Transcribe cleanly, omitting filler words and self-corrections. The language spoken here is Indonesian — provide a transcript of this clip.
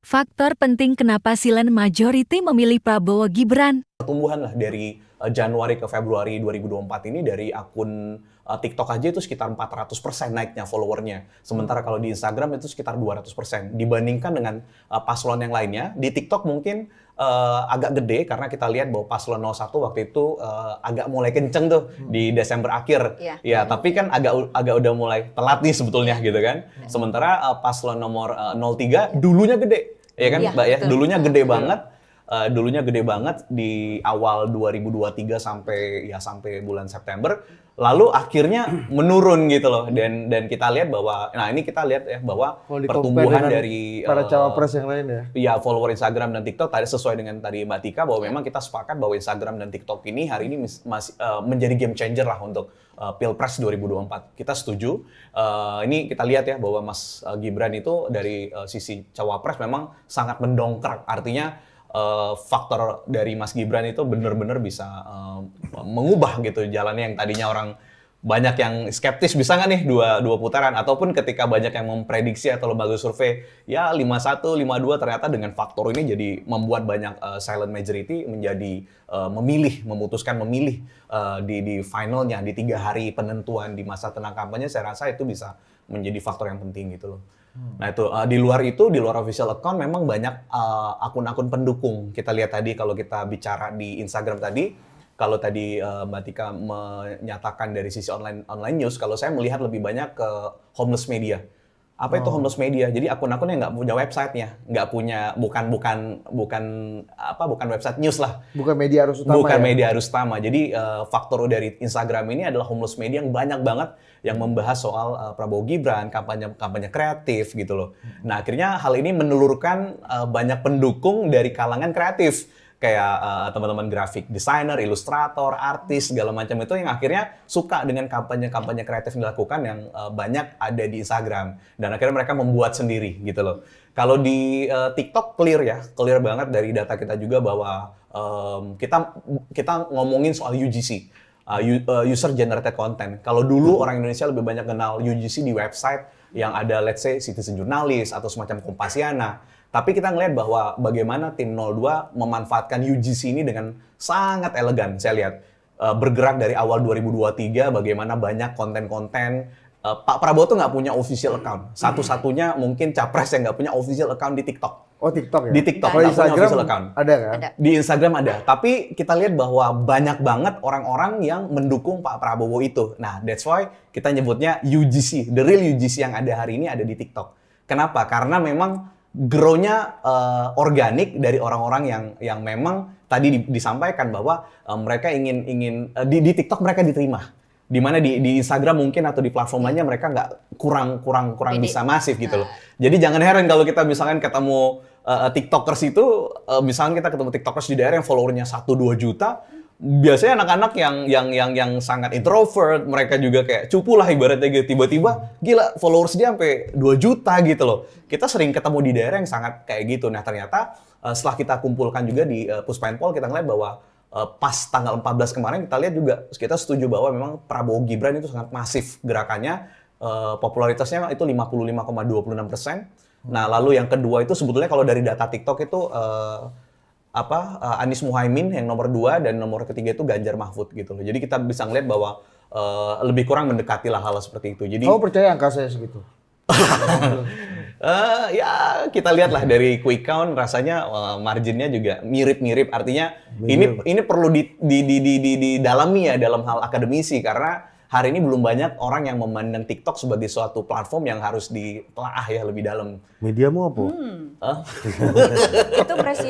Faktor penting kenapa silent majority memilih Prabowo Gibran. Pertumbuhan lah dari Januari ke Februari 2024 ini dari akun TikTok aja itu sekitar 400% naiknya followernya. Sementara kalau di Instagram itu sekitar 200%. Dibandingkan dengan paslon yang lainnya, di TikTok mungkin agak gede karena kita lihat bahwa paslon 01 waktu itu agak mulai kenceng tuh di Desember akhir. Ya, tapi kan agak udah mulai telat nih sebetulnya gitu kan. Sementara paslon nomor 03 dulunya gede. Ya kan, Mbak ya? Dulunya gede banget. Dulunya gede banget di awal 2023 sampai bulan September, lalu akhirnya menurun gitu loh. Dan kita lihat bahwa, nah ini kita lihat ya bahwa pertumbuhan dari para cawapres yang lain ya. Ya, follower Instagram dan TikTok tadi sesuai dengan tadi Mbak Tika bahwa memang kita sepakat bahwa Instagram dan TikTok ini hari ini masih menjadi game changer lah untuk Pilpres 2024. Kita setuju. Ini kita lihat ya bahwa Mas Gibran itu dari sisi cawapres memang sangat mendongkrak. Artinya faktor dari Mas Gibran itu benar-benar bisa mengubah gitu jalannya yang tadinya orang banyak yang skeptis bisa nggak nih dua putaran, ataupun ketika banyak yang memprediksi atau lembaga survei ya 51, 52 ternyata dengan faktor ini jadi membuat banyak silent majority menjadi memutuskan memilih di finalnya di 3 hari penentuan di masa tenang kampanye. Saya rasa itu bisa menjadi faktor yang penting gitu loh. Nah itu di luar official account memang banyak akun-akun pendukung. Kita lihat tadi kalau kita bicara di Instagram tadi, kalau tadi Mbak Tika menyatakan dari sisi online news, kalau saya melihat lebih banyak ke homeless media. Apa itu homeless media? Jadi akun-akun yang nggak punya website-nya, nggak punya bukan website news lah. Bukan media arus utama. Bukan media arus utama. Jadi faktor dari Instagram ini adalah homeless media yang banyak banget yang membahas soal Prabowo Gibran, kampanye kreatif gitu loh. Nah akhirnya hal ini menelurkan banyak pendukung dari kalangan kreatif. Kayak teman-teman grafik designer, ilustrator, artis, segala macam itu yang akhirnya suka dengan kampanye-kampanye kreatif yang dilakukan yang banyak ada di Instagram. Dan akhirnya mereka membuat sendiri gitu loh. Kalau di TikTok clear banget dari data kita juga bahwa kita ngomongin soal UGC, user generated content. Kalau dulu orang Indonesia lebih banyak kenal UGC di website yang ada let's say Citizen Journalist atau semacam Kompasiana. Tapi kita ngelihat bahwa bagaimana tim 02 memanfaatkan UGC ini dengan sangat elegan. Saya lihat bergerak dari awal 2023 bagaimana banyak konten-konten. Pak Prabowo tuh nggak punya official account. Satu-satunya mungkin capres yang nggak punya official account di TikTok. Oh TikTok ya? Di TikTok nggak punya official account. Ada kan? Di Instagram ada. Tapi kita lihat bahwa banyak banget orang-orang yang mendukung Pak Prabowo itu. Nah that's why kita nyebutnya UGC. The real UGC yang ada hari ini ada di TikTok. Kenapa? Karena memang grow-nya organik dari orang-orang yang memang tadi disampaikan bahwa mereka ingin di TikTok mereka diterima, di mana di Instagram mungkin atau di platform lainnya mereka nggak kurang bisa masif gitu loh. Jadi jangan heran kalau kita misalkan ketemu TikTokers itu, misalkan kita ketemu TikTokers di daerah yang followernya 1-2 juta. Biasanya anak-anak yang sangat introvert, mereka juga kayak cupu lah ibaratnya gitu. Tiba-tiba gila followers dia sampai 2 juta gitu loh. Kita sering ketemu di daerah yang sangat kayak gitu. Nah ternyata setelah kita kumpulkan juga di Puspenpol, kita ngeliat bahwa pas tanggal 14 kemarin kita lihat juga, kita setuju bahwa memang Prabowo Gibran itu sangat masif gerakannya. Popularitasnya itu 55,26%. Nah lalu yang kedua itu sebetulnya kalau dari data TikTok itu Anies Muhaimin yang nomor 2 dan nomor ketiga itu Ganjar Mahfud gitu loh. Jadi kita bisa ngeliat bahwa lebih kurang mendekati lah hal seperti itu. Jadi kamu percaya angka saya segitu? Ya kita lihat lah dari quick count rasanya marginnya juga mirip-mirip. Artinya ini perlu didalami ya dalam hal akademisi karena hari ini belum banyak orang yang memandang TikTok sebagai suatu platform yang harus ditelaah ya lebih dalam. Mediamu apa? Itu presiden.